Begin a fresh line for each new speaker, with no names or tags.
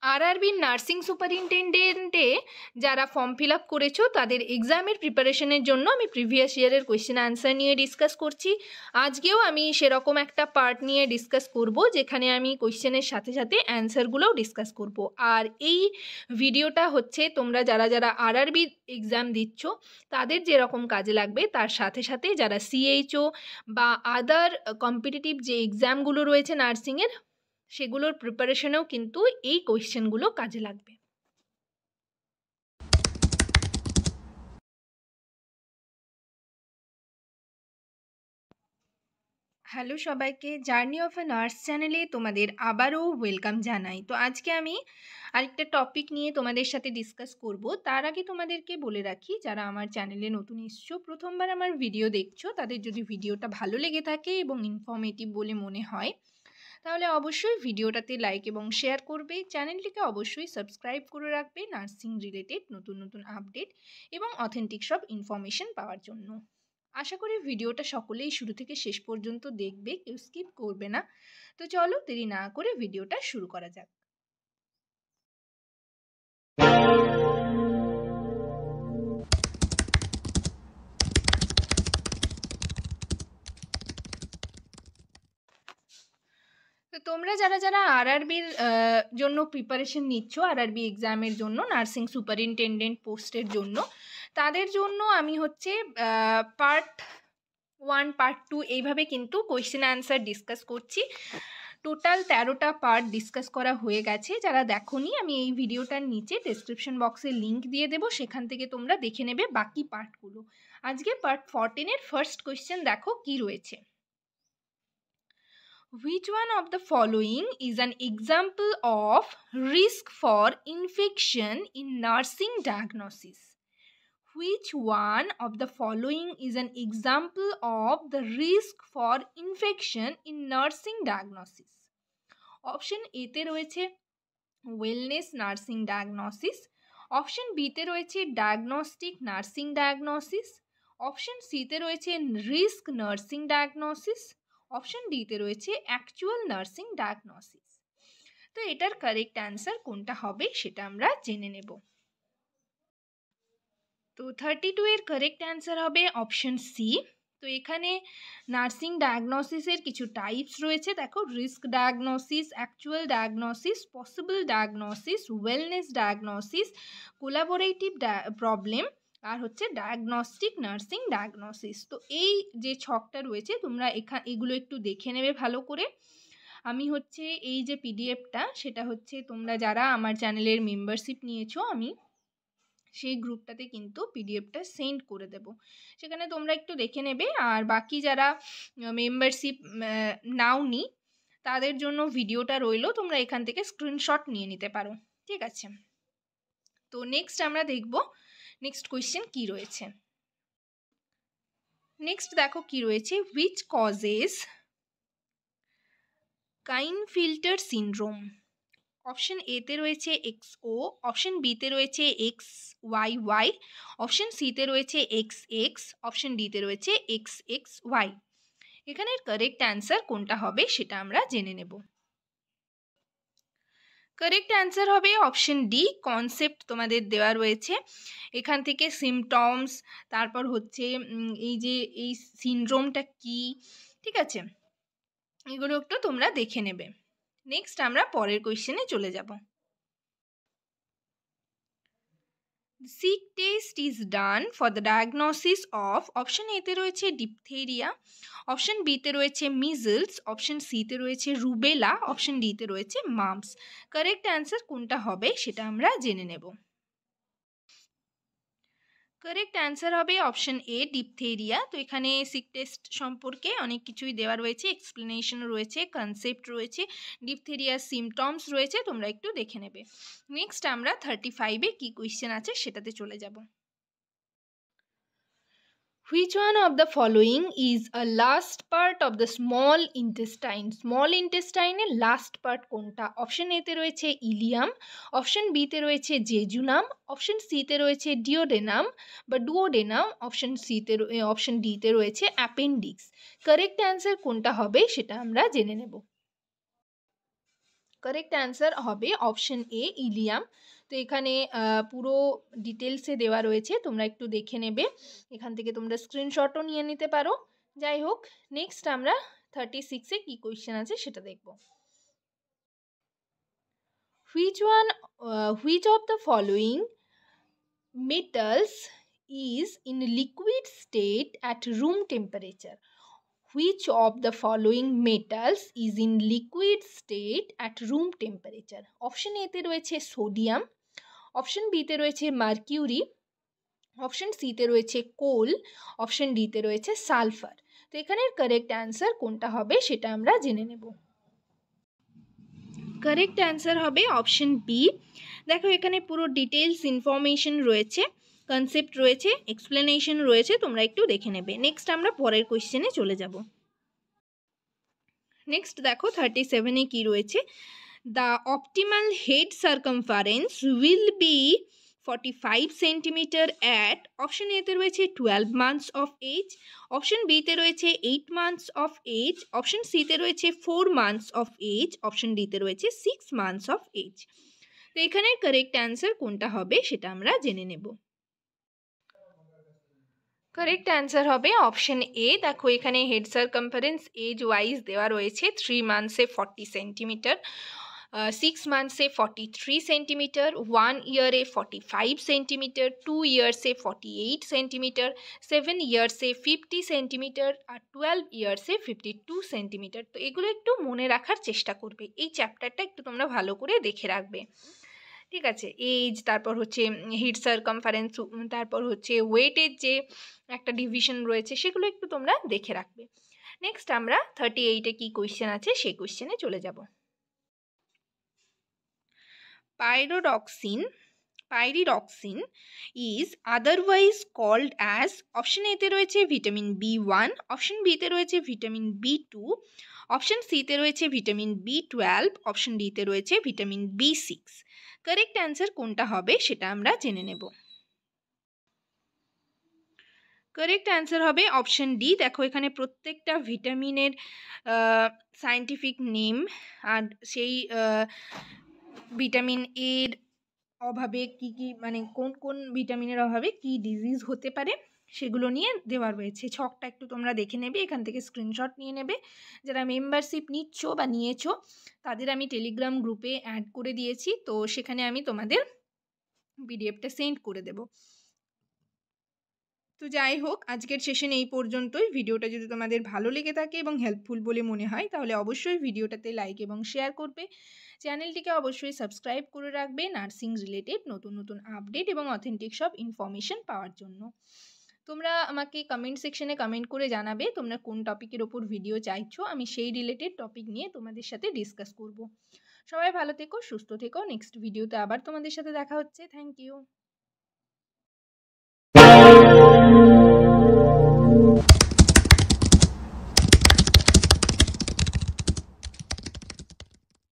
আরআরবির nursing সুপারিনটেন্ডেন্টে যারা form fill up করেছো তাদের এক্সামের প্রিপারেশনের জন্য আমি প্রিভিয়াস ইয়ারের কোয়েশ্চেন আনসার নিয়ে ডিসকাস করছি। আজকেও আমি সেরকম একটা পার্ট নিয়ে ডিসকাস করব যেখানে আমি কোয়েশ্চেনের সাথে সাথে অ্যান্সারগুলোও ডিসকাস করব। আর এই ভিডিওটা হচ্ছে তোমরা যারা যারা আরআরবি এক্সাম দিচ্ছ তাদের যেরকম কাজে লাগবে তার সাথে সাথে যারা সিএইচও বা আদার কম্পিটিটিভ যে এক্সামগুলো রয়েছে নার্সিংয়ের সেগুলোর প্রিপারেশনেও কিন্তু এই কোয়েশ্চেনগুলো কাজে লাগবে। হ্যালো সবাইকে, জার্নি অফ এ নার্স চ্যানেলে তোমাদের আবারও ওয়েলকাম জানাই। তো আজকে আমি আরেকটা টপিক নিয়ে তোমাদের সাথে ডিসকাস করব। তার আগে তোমাদেরকে বলে রাখি, যারা আমার চ্যানেলে নতুন এসছো, প্রথমবার আমার ভিডিও দেখছো, তাদের যদি ভিডিওটা ভালো লেগে থাকে এবং ইনফর্মেটিভ বলে মনে হয় তাহলে অবশ্যই ভিডিওটাতে লাইক এবং শেয়ার করবে। চ্যানেলটিকে অবশ্যই সাবস্ক্রাইব করে রাখবে নার্সিং রিলেটেড নতুন নতুন আপডেট এবং অথেন্টিক সব ইনফরমেশন পাওয়ার জন্য। আশা করি ভিডিওটা সকলেই শুরু থেকে শেষ পর্যন্ত দেখবে, কেউ স্কিপ করবে না। তো চলো দেরি না করে ভিডিওটা শুরু করা যাক। তো তোমরা যারা যারা আরআরবির জন্য প্রিপারেশন নিচ্ছ, আরআরবি এক্সামের জন্য নার্সিং সুপারিনটেন্ডেন্ট পোস্টের জন্য, তাদের জন্য আমি হচ্ছে পার্ট 1 পার্ট 2 এইভাবে কিন্তু কোয়েশ্চেন আনসার ডিসকাস করছি। টোটাল 13টা পার্ট ডিসকাস করা হয়ে গেছে। যারা দেখোনি, আমি এই ভিডিওটার নিচে ডেসক্রিপশন বক্সে লিঙ্ক দিয়ে দেবো, সেখান থেকে তোমরা দেখে নেবে বাকি পার্টগুলো। আজকে পার্ট 14 এর ফার্স্ট কোয়েশ্চেন দেখো কি রয়েছে। Which one of the following is an example of risk for infection in nursing diagnosis? Which one of the following is an example of the risk for infection in nursing diagnosis? Option A তে রয়েছে wellness nursing diagnosis, option B তে রয়েছে diagnostic nursing diagnosis, option C তে রয়েছে risk nursing diagnosis, option D তে রয়েছে actual nursing diagnosis. তো এটার কারেক্ট অ্যান্সার কোনটা হবে সেটা আমরা জেনে নেব। তো 32 এর কারেক্ট অ্যান্সার হবে অপশন সি। তো এখানে নার্সিং ডায়াগনোসিসের কিছু টাইপস রয়েছে, দেখো risk diagnosis, actual diagnosis, possible diagnosis, wellness diagnosis, collaborative problem আর হচ্ছে ডায়াগনস্টিক নার্সিং ডায়াগনোসিস। তো এই যে ছকটা রয়েছে তোমরা এগুলো একটু দেখে নেবে ভালো করে। আমি হচ্ছে এই যে পিডিএফটা, সেটা হচ্ছে তোমরা যারা আমার চ্যানেলের মেম্বারশিপ নিয়েছো, আমি সেই গ্রুপটাতে কিন্তু পিডিএফটা সেন্ড করে দেব, সেখানে তোমরা একটু দেখে নেবে। আর বাকি যারা মেম্বারশিপ নাওনি তাদের জন্য ভিডিওটা রইলো, তোমরা এখান থেকে স্ক্রিনশট নিয়ে নিতে পারো, ঠিক আছে। তো নেক্সট আমরা দেখব নেক্সট কোয়েশ্চেন কি রয়েছে। নেক্সট দেখো কি রয়েছে, which causes Klinefelter syndrome? Option A তে রয়েছে XO, অপশন বি তে রয়েছে XYY, অপশন সি তে রয়েছে XX, অপশন ডি তে রয়েছে XXY। এখানের কারেক্ট অ্যান্সার কোনটা হবে সেটা আমরা জেনে নেব। কারেক্ট অ্যান্সার হবে অপশন ডি, কনসেপ্ট তোমাদের দেওয়া রয়েছে এখান থেকে, সিমটমস, তারপর হচ্ছে এই যে এই সিনড্রোমটা কি, ঠিক আছে, এগুলো একটু তোমরা দেখে নেবে। নেক্সট আমরা পরের কোয়েশ্চেনে চলে যাব। Schick test is done for the diagnosis of, option এতে রয়েছে ডিপথেরিয়া, অপশন বিতে রয়েছে মিজলস, অপশন সিতে রয়েছে রুবেলা, অপশন ডিতে রয়েছে মাম্পস। কারেক্ট অ্যান্সার কোনটা হবে সেটা আমরা জেনে নেব। কারেক্ট অ্যান্সার হবে অপশন এ, ডিপথেরিয়া। তো এখানে সিক টেস্ট সম্পর্কে অনেক কিছুই দেওয়া রয়েছে, এক্সপ্লেনেশন রয়েছে, কনসেপ্ট রয়েছে, ডিপথেরিয়ার সিমটমস রয়েছে, তোমরা একটু দেখে নেবে। নেক্সট আমরা 35-এ কী কোয়েশ্চেন আছে সেটাতে চলে যাব। Which one of the following is a last part of the small intestine? Small intestine এর last part কোনটা? অপশন এ তে রয়েছে ইলিয়াম, অপশন বি তে রয়েছে জেজুনাম, অপশন সি তে রয়েছে ডিওডেনাম বা ডুওডেনাম, অপশন ডি তে রয়েছে অ্যাপেন্ডিক্স। কারেক্ট অ্যান্সার কোনটা হবে সেটা আমরা জেনে নেব। কারেক্ট অ্যান্সার হবে অপশন এ ইলিয়াম। তো এখানে পুরো ডিটেলসে দেওয়া রয়েছে, তোমরা একটু দেখে নেবে, এখান থেকে তোমরা স্ক্রিনশটও নিয়ে নিতে পারো। যাই হোক, নেক্সট আমরা 36-এ কী কোয়েশ্চেন আছে সেটা দেখব। Which of the following metals is in liquid state at room temperature? Which of the following metals is in liquid state at room temperature? Option A তে রয়েছে সোডিয়াম, অপশন বি তে রয়েছে mercury, option C তে রয়েছে কোল, option D তে রয়েছে sulphur. তো এখানের কারেক্ট অ্যান্সার কোনটা হবে সেটা আমরা জেনে নেব। কারেক্ট অ্যান্সার হবে অপশন বি। দেখো এখানে পুরো ডিটেলস ইনফরমেশন রয়েছে, কনসেপ্ট রয়েছে, এক্সপ্লেনেশন রয়েছে, তোমরা একটু দেখে নেবে। নেক্সট আমরা পরের কোয়েশ্চেনে চলে যাব। নেক্সট দেখো 37-এ কি রয়েছে, the optimal head circumference will be 45 centimetre at, option এতে রয়েছে 12 মান্থস অফ এজ, অপশন বিতে রয়েছে 8 মান্থস অফ এজ, অপশন সিতে রয়েছে 4 মান্থস অফ এজ, অপশন ডিতে রয়েছে 6 মান্থস অফ এজ। তো এখানে কারেক্ট অ্যান্সার কোনটা হবে সেটা আমরা জেনে নেব। কারেক্ট অ্যান্সার হবে অপশন এ। দেখো এখানে হেড সার্কামফারেন্স এজ ওয়াইজ দেওয়া রয়েছে, 3 মান্থসে 40 সেন্টিমিটার, 6 মান্থসে 43 সেন্টিমিটার, 1 ইয়ারে 45 সেন্টিমিটার, 2 ইয়ার্সে 48 সেন্টিমিটার, 7 ইয়ার্সে 50 সেন্টিমিটার, আর 12 ইয়ার্সে 52 সেন্টিমিটার। তো এগুলো একটু মনে রাখার চেষ্টা করবে, এই চ্যাপ্টারটা একটু তোমরা ভালো করে দেখে রাখবে, ঠিক আছে। এজ, তারপর হচ্ছে হেড সার্কামফারেন্স, তারপর হচ্ছে ওয়েটের যে একটা ডিভিশন রয়েছে, সেগুলো একটু তোমরা দেখে রাখবে। নেক্সট আমরা 38-এ কি কোয়েশ্চেন আছে সেই কোয়েশ্চেনে চলে যাব। Pyridoxine is otherwise called as, option এতে রয়েছে ভিটামিন B1, অপশন বিতে রয়েছে ভিটামিন B2, অপশন সিতে রয়েছে ভিটামিন B12, অপশন ডিতে রয়েছে ভিটামিন B6। কারেক্ট অ্যান্সার কোনটা হবে সেটা আমরা জেনে নেব। কারেক্ট অ্যান্সার হবে অপশন ডি। দেখো এখানে প্রত্যেকটা ভিটামিনের সায়েন্টিফিক নেম আর সেই ভিটামিন এর অভাবে কি কি, মানে কোন কোন ভিটামিনের অভাবে কি ডিজিজ হতে পারে সেগুলো নিয়ে দেওয়া রয়েছে। ছকটা একটু তোমরা দেখে নেবে, এখান থেকে স্ক্রিনশট নিয়ে নেবে। যারা মেম্বারশিপ নিচ্ছ বা নিয়েছো তাদের আমি টেলিগ্রাম গ্রুপে অ্যাড করে দিয়েছি, তো সেখানে আমি তোমাদের পিডিএফটা সেন্ড করে দেব। তো যাই হোক, আজকের সেশন এই পর্যন্তই। ভিডিওটা যদি তোমাদের ভালো লেগে থাকে এবং হেল্পফুল বলে মনে হয় তাহলে অবশ্যই ভিডিওটাতে লাইক এবং শেয়ার করবে। চ্যানেলটিকে অবশ্যই সাবস্ক্রাইব করে রাখবে নার্সিং রিলেটেড নতুন নতুন আপডেট এবং অথেন্টিক সব ইনফরমেশন পাওয়ার জন্য। তোমরা আমাকে কমেন্ট সেকশনে কমেন্ট করে জানাবে তোমরা কোন টপিকের ওপর ভিডিও চাইছো, আমি সেই রিলেটেড টপিক নিয়ে তোমাদের সাথে ডিসকাস করব। সবাই ভালো থেকো, সুস্থ থেকো। নেক্সট ভিডিওতে আবার তোমাদের সাথে দেখা হচ্ছে। Thank you.